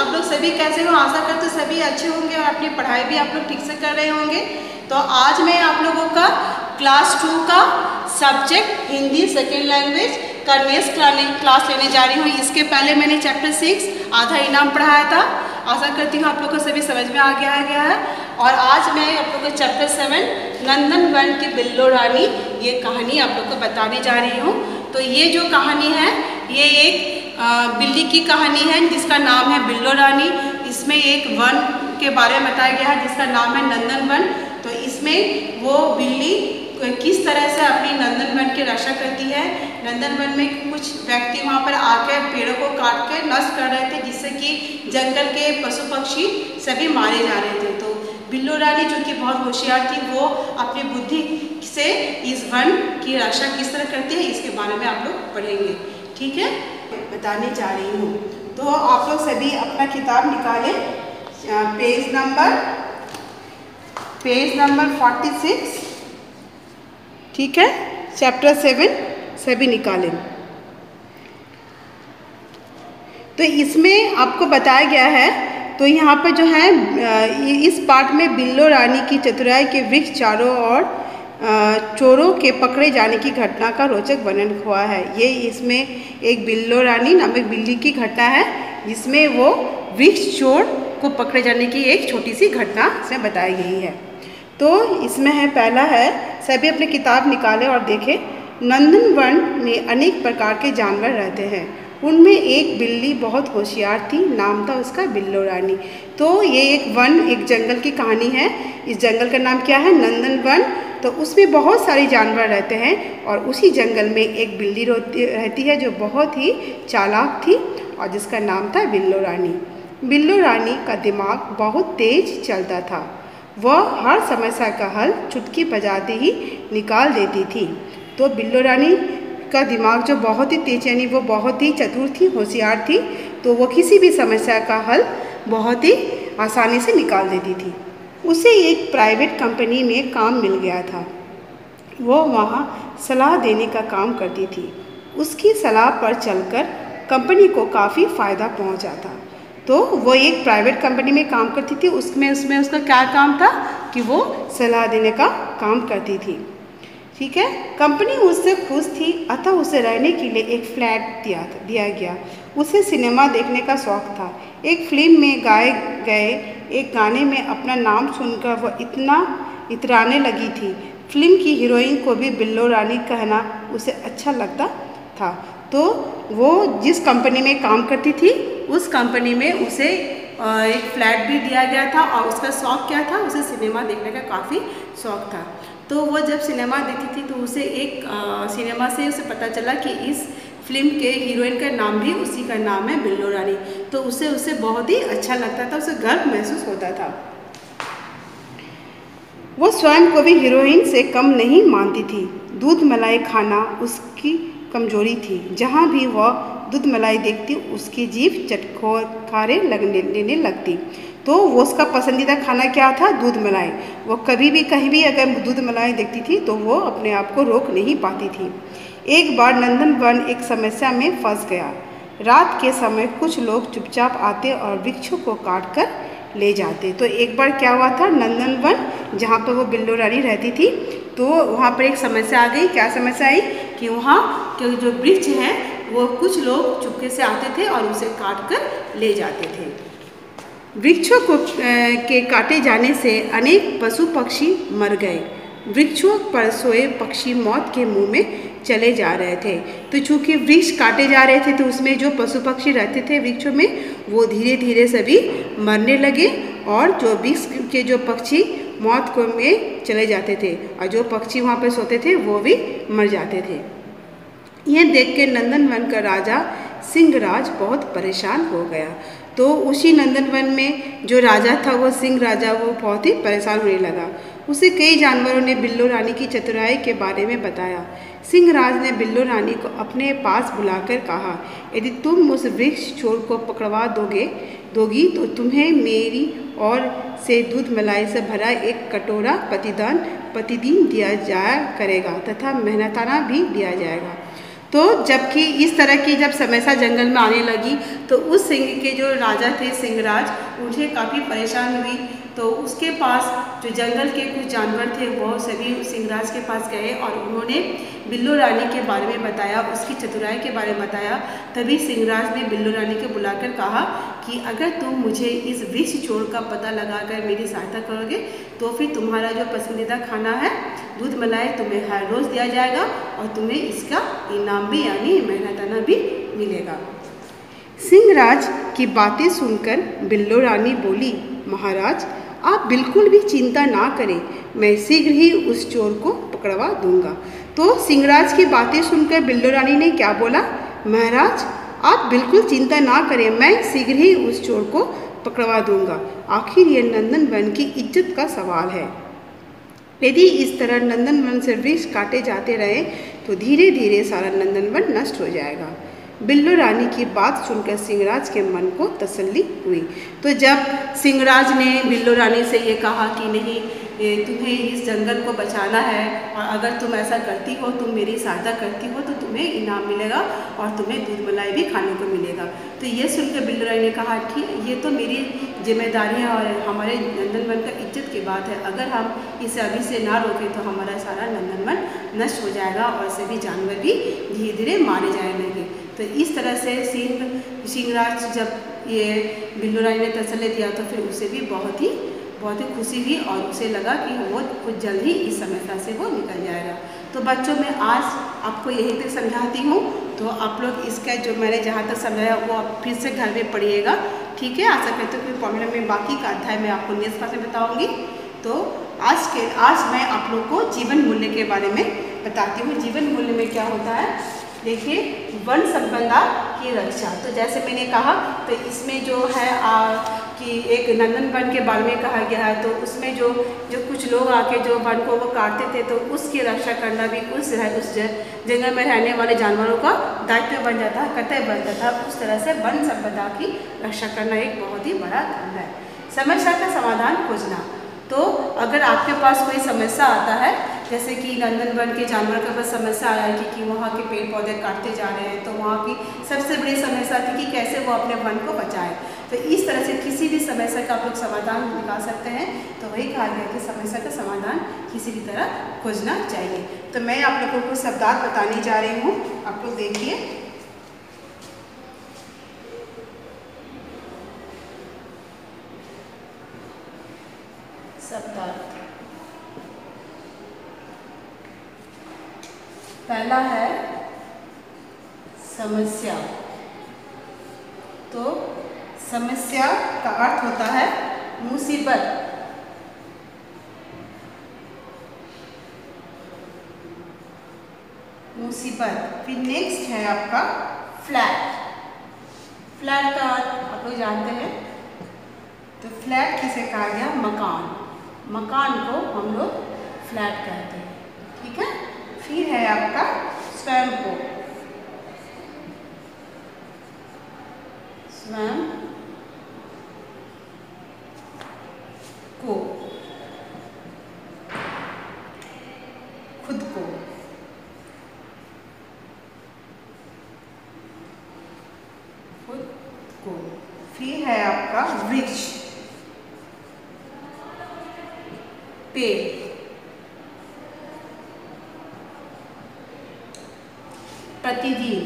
आप लोग सभी कैसे हो? आशा करते सभी अच्छे होंगे और अपनी पढ़ाई भी आप लोग ठीक से कर रहे होंगे। तो आज मैं आप लोगों का क्लास 2 का सब्जेक्ट हिंदी सेकेंड लैंग्वेज का नेक्स्ट क्लास लेने जा रही हूँ। इसके पहले मैंने चैप्टर 6 आधा इनाम पढ़ाया था। आशा करती हूँ आप लोग को सभी समझ में आ गया है। और आज मैं आप लोग को चैप्टर 7 नंदन वन की बिल्लो रानी ये कहानी आप लोग को बताने जा रही हूँ। तो ये जो कहानी है ये एक बिल्ली की कहानी है जिसका नाम है बिल्लो रानी। इसमें एक वन के बारे में बताया गया है जिसका नाम है नंदन वन। तो इसमें वो बिल्ली किस तरह से अपनी नंदन वन की रक्षा करती है। नंदन वन में कुछ व्यक्ति वहाँ पर आकर पेड़ों को काट कर नष्ट कर रहे थे जिससे कि जंगल के पशु पक्षी सभी मारे जा रहे थे। तो बिल्लो रानी जो कि बहुत होशियार थी वो अपनी बुद्धि से इस वन की रक्षा किस तरह करती है इसके बारे में आप लोग पढ़ेंगे। ठीक है, बताने जा रही हूँ। तो आप लोग सभी अपना किताब निकालें, पेज नंबर 46। ठीक है, चैप्टर 7 सभी निकालें। तो इसमें आपको बताया गया है, तो यहाँ पर जो है इस पार्ट में बिल्लो रानी की चतुराई के वृक्ष चारों ओर चोरों के पकड़े जाने की घटना का रोचक वर्णन हुआ है। ये इसमें एक बिल्लो रानी नामक बिल्ली की घटना है जिसमें वो वृक्ष चोर को पकड़े जाने की एक छोटी सी घटना से बताई गई है। तो इसमें है पहला है, सभी अपनी किताब निकालें और देखें। नंदन वन में अनेक प्रकार के जानवर रहते हैं। उनमें एक बिल्ली बहुत होशियार थी, नाम था उसका बिल्लो रानी। तो ये एक जंगल की कहानी है। इस जंगल का नाम क्या है? नंदन वन। तो उसमें बहुत सारे जानवर रहते हैं और उसी जंगल में एक बिल्ली रहती है जो बहुत ही चालाक थी और जिसका नाम था बिल्लो रानी। बिल्लो रानी का दिमाग बहुत तेज चलता था। वह हर समस्या का हल चुटकी बजाते ही निकाल देती थी। तो बिल्लो रानी का दिमाग जो बहुत ही तेज, यानी वो बहुत ही चतुर थी, होशियार थी। तो वो किसी भी समस्या का हल बहुत ही आसानी से निकाल देती थी। उसे एक प्राइवेट कंपनी में काम मिल गया था। वो वहाँ सलाह देने का काम करती थी। उसकी सलाह पर चलकर कंपनी को काफ़ी फ़ायदा पहुँचा था। तो वो एक प्राइवेट कंपनी में काम करती थी। उसमें उसका क्या काम था कि वो सलाह देने का काम करती थी। ठीक है, कंपनी उससे खुश थी, अतः उसे रहने के लिए एक फ्लैट दिया गया। उसे सिनेमा देखने का शौक़ था। एक फिल्म में गाए गए एक गाने में अपना नाम सुनकर वह इतना इतराने लगी थी। फिल्म की हीरोइन को भी बिल्लो रानी कहना उसे अच्छा लगता था। तो वो जिस कंपनी में काम करती थी उस कंपनी में उसे एक फ्लैट भी दिया गया था और उसका शौक़ क्या था? उसे सिनेमा देखने का काफ़ी शौक़ था। तो वो जब सिनेमा देखती थी तो उसे एक सिनेमा से उसे पता चला कि इस फिल्म के हीरोइन का नाम भी उसी का नाम है बिल्लो रानी। तो उसे बहुत ही अच्छा लगता था, उसे गर्व महसूस होता था। वो स्वयं को भी हीरोइन से कम नहीं मानती थी। दूध मलाई खाना उसकी कमजोरी थी। जहाँ भी वह दूध मलाई देखती उसकी जीभ चटखारे लेने लगती। तो वो उसका पसंदीदा खाना क्या था? दूध मलाई। वो कभी भी कहीं भी अगर दूध मलाई देखती थी तो वो अपने आप को रोक नहीं पाती थी। एक बार नंदन वन एक समस्या में फंस गया। रात के समय कुछ लोग चुपचाप आते और वृक्षों को काट कर ले जाते। तो एक बार क्या हुआ था, नंदन वन जहाँ पर वो बिल्लो रानी रहती थी तो वहाँ पर एक समस्या आ गई। क्या समस्या आई कि वहाँ के जो वृक्ष हैं वो कुछ लोग चुपके से आते थे और उसे काट कर ले जाते थे। वृक्षों के काटे जाने से अनेक पशु पक्षी मर गए। वृक्षों पर सोए पक्षी मौत के मुंह में चले जा रहे थे। तो चूँकि वृक्ष काटे जा रहे थे तो उसमें जो पशु पक्षी रहते थे वृक्षों में वो धीरे धीरे सभी मरने लगे और जो वृक्ष के जो पक्षी मौत को में चले जाते थे और जो पक्षी वहाँ पर सोते थे वो भी मर जाते थे। यह देख के नंदनवन का राजा सिंहराज बहुत परेशान हो गया। तो उसी नंदनवन में जो राजा था वो सिंह राजा वो बहुत ही परेशान होने लगा। उसे कई जानवरों ने बिल्लो रानी की चतुराई के बारे में बताया। सिंहराज ने बिल्लो रानी को अपने पास बुलाकर कहा, यदि तुम उस वृक्ष चोर को पकड़वा दोगी तो तुम्हें मेरी ओर से दूध मलाई से भरा एक कटोरा प्रतिदिन दिया जाया करेगा तथा मेहनताना भी दिया जाएगा। तो जबकि इस तरह की जब समस्या जंगल में आने लगी तो उस सिंह के जो राजा थे सिंहराज, उन्हें काफ़ी परेशान हुई। तो उसके पास जो जंगल के कुछ जानवर थे वो सभी सिंहराज के पास गए और उन्होंने बिल्लो रानी के बारे में बताया, उसकी चतुराई के बारे में बताया। तभी सिंहराज ने बिल्लो रानी को बुलाकर कहा कि अगर तुम मुझे इस विष चोर का पता लगाकर मेरी सहायता करोगे तो फिर तुम्हारा जो पसंदीदा खाना है दूध मलाई तुम्हें हर रोज़ दिया जाएगा और तुम्हें इसका इनाम भी यानी मेहनताना भी मिलेगा। सिंहराज की बातें सुनकर बिल्लो रानी बोली, महाराज आप बिल्कुल भी चिंता ना करें, मैं शीघ्र ही उस चोर को पकड़वा दूंगा। तो सिंहराज की बातें सुनकर बिल्लो रानी ने क्या बोला, महाराज आप बिल्कुल चिंता ना करें, मैं शीघ्र ही उस चोर को पकड़वा दूंगा। आखिर ये नंदनवन की इज्जत का सवाल है। यदि इस तरह नंदनवन से वृक्ष काटे जाते रहे तो धीरे धीरे सारा नंदनवन नष्ट हो जाएगा। बिल्लो रानी की बात सुनकर सिंहराज के मन को तसल्ली हुई। तो जब सिंहराज ने बिल्लो रानी से ये कहा कि नहीं तुम्हें इस जंगल को बचाना है और अगर तुम ऐसा करती हो, तुम मेरी सहायता करती हो तो तुम्हें इनाम मिलेगा और तुम्हें दूध मलाई भी खाने को मिलेगा। तो ये सुनकर बिल्लो रानी ने कहा ठीक, ये तो मेरी जिम्मेदारी है और हमारे नंदनवन का इज्जत की बात है। अगर हम इसे अभी से ना रोकें तो हमारा सारा नंदनवन नष्ट हो जाएगा और सभी जानवर भी धीरे धीरे मारे जाएंगे। तो इस तरह से सिंहराज जब ये बिल्लो रानी ने तसल्ली दिया तो फिर उसे भी बहुत ही खुशी हुई और उसे लगा कि वो कुछ जल्द ही इस समस्या से वो निकल जाएगा। तो बच्चों मैं आज आपको यही तक समझाती हूँ, तो आप लोग इसका जो मैंने जहाँ तक समझाया वो आप फिर से घर में पढ़िएगा, ठीक है। आशा करते हो कि प्रॉब्लम में बाकी का अध्याय मैं आपको नेक्स्ट क्लास में बताऊँगी। तो आज मैं आप लोग को जीवन मूल्य के बारे में बताती हूँ। जीवन मूल्य में क्या होता है, देखिए वन संपदा की रक्षा। तो जैसे मैंने कहा तो इसमें जो है कि एक नंदनवन के बारे में कहा गया है, तो उसमें जो कुछ लोग आके जो वन को वो काटते थे तो उसकी रक्षा करना भी उस जंगल में रहने वाले जानवरों का दायित्व बन जाता है, कर्तव्य बन जाता है। उस तरह से वन संपदा की रक्षा करना एक बहुत ही बड़ा धर्म है। समस्या का समाधान खोजना। तो अगर आपके पास कोई समस्या आता है, जैसे कि नंदनवन के जानवर के पास समस्या आया कि वहाँ के पेड़ पौधे काटते जा रहे हैं, तो वहाँ की सबसे बड़ी समस्या थी कि कैसे वो अपने वन को बचाए। तो इस तरह से किसी भी समस्या का आप लोग समाधान निकाल सकते हैं। तो वही कहा गया कि समस्या का समाधान किसी भी तरह खोजना चाहिए। तो मैं आप लोगों को शब्दार्थ बताने जा रही हूँ, आप लोग देखिए। शब्दार्थ पहला है समस्या। तो समस्या का अर्थ होता है मुसीबत। फिर नेक्स्ट है आपका फ्लैट। फ्लैट का अर्थ आप लोग जानते हैं। तो फ्लैट किसे कहा गया, मकान को हम लोग फ्लैट कहते हैं, ठीक है। फिर है आपका स्वयं को। खुद को। फिर है आपका वृक्ष, पेड़। प्रतिदिन,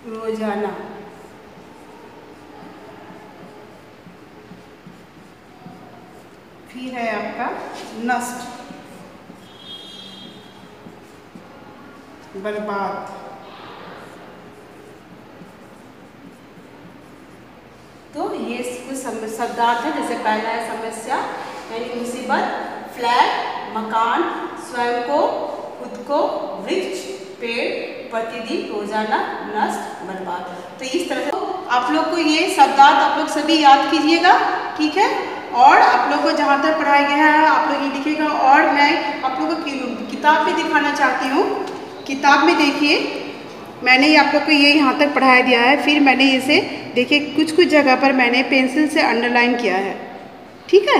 रोजाना। फिर है आपका नष्ट, बर्बाद। तो ये कुछ शब्दार्थ है। जैसे पहला है समस्या यानी मुसीबत, फ्लैट मकान, स्वयं को, खुद को, वृक्ष, पेड़, प्रतिदिन, रोजाना, नष्ट, बर्बाद। तो इस तरह से आप लोग को ये शब्दार्थ आप लोग सभी याद कीजिएगा, ठीक है। और आप लोग को जहाँ तक पढ़ाया गया है आप लोग ये लिखिएगा। और मैं आप लोगों को किताब में दिखाना चाहती हूँ। किताब में देखिए मैंने आप लोग को ये यहाँ तक पढ़ाया दिया है। फिर मैंने इसे देखिए कुछ जगह पर मैंने पेंसिल से अंडरलाइन किया है, ठीक है।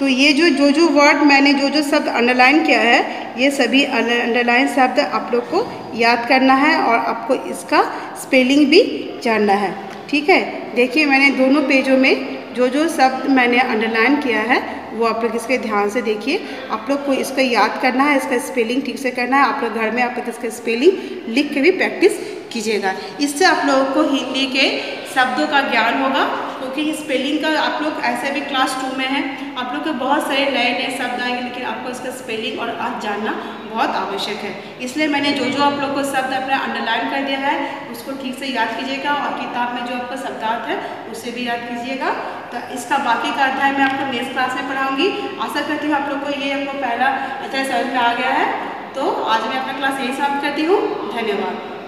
तो ये जो वर्ड मैंने जो शब्द अंडरलाइन किया है, ये सभी अंडरलाइन शब्द आप लोग को याद करना है और आपको इसका स्पेलिंग भी जानना है। ठीक है, देखिए मैंने दोनों पेजों में जो शब्द मैंने अंडरलाइन किया है वो आप लोग इसके ध्यान से देखिए। आप लोग को इसको याद करना है, इसका स्पेलिंग ठीक से करना है। आप लोग घर में आप लोग इसका स्पेलिंग लिख के भी प्रैक्टिस कीजिएगा। इससे आप लोगों को हिंदी के शब्दों का ज्ञान होगा, क्योंकि स्पेलिंग का आप लोग ऐसे भी क्लास 2 में हैं, आप लोग के बहुत सारे नए शब्द आएंगे, लेकिन आपको इसका स्पेलिंग और अर्थ जानना बहुत आवश्यक है। इसलिए मैंने जो आप लोग को शब्द अपना अंडरलाइन कर दिया है उसको ठीक से याद कीजिएगा, और किताब में जो आपका शब्दार्थ है उसे भी याद कीजिएगा। तो इसका बाकी का अध्याय मैं आपको नेक्स्ट क्लास में पढ़ाऊँगी। आशा करती हूँ आप लोग को ये आपको पहला अध्याय समझ में आ गया है। तो आज मैं अपना क्लास यही समाप्त करती हूँ। धन्यवाद।